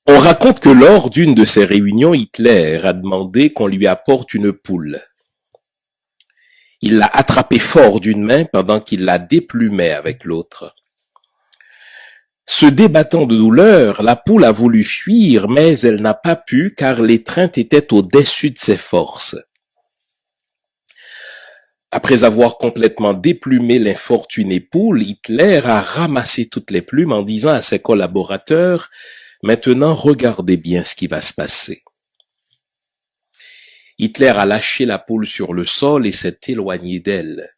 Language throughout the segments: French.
On raconte que lors d'une de ces réunions, Hitler a demandé qu'on lui apporte une poule. Il l'a attrapée fort d'une main pendant qu'il la déplumait avec l'autre. Se débattant de douleur, la poule a voulu fuir, mais elle n'a pas pu car l'étreinte était au-dessus de ses forces. Après avoir complètement déplumé l'infortunée poule, Hitler a ramassé toutes les plumes en disant à ses collaborateurs « Maintenant, regardez bien ce qui va se passer ». Hitler a lâché la poule sur le sol et s'est éloigné d'elle.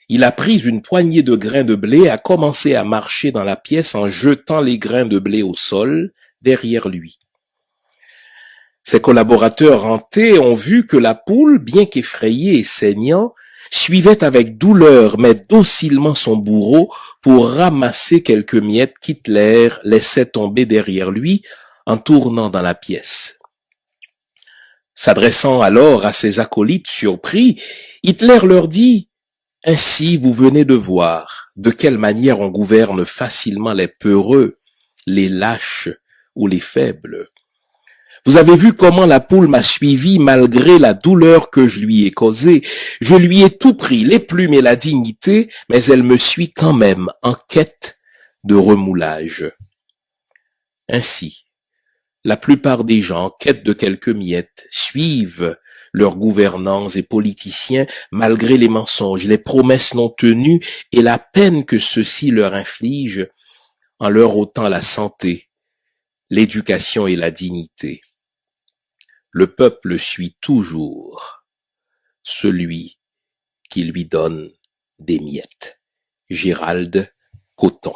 Il a pris une poignée de grains de blé et a commencé à marcher dans la pièce en jetant les grains de blé au sol derrière lui. Ses collaborateurs hantés ont vu que la poule, bien qu'effrayée et saignant, suivait avec douleur mais docilement son bourreau pour ramasser quelques miettes qu'Hitler laissait tomber derrière lui en tournant dans la pièce. S'adressant alors à ses acolytes surpris, Hitler leur dit « Ainsi vous venez de voir de quelle manière on gouverne facilement les peureux, les lâches ou les faibles. Vous avez vu comment la poule m'a suivi malgré la douleur que je lui ai causée. Je lui ai tout pris, les plumes et la dignité, mais elle me suit quand même en quête de remoulage. » Ainsi, la plupart des gens, en quête de quelques miettes, suivent leurs gouvernants et politiciens malgré les mensonges, les promesses non tenues et la peine que ceux-ci leur infligent en leur ôtant la santé, l'éducation et la dignité. Le peuple suit toujours celui qui lui donne des miettes. Gérald Coton.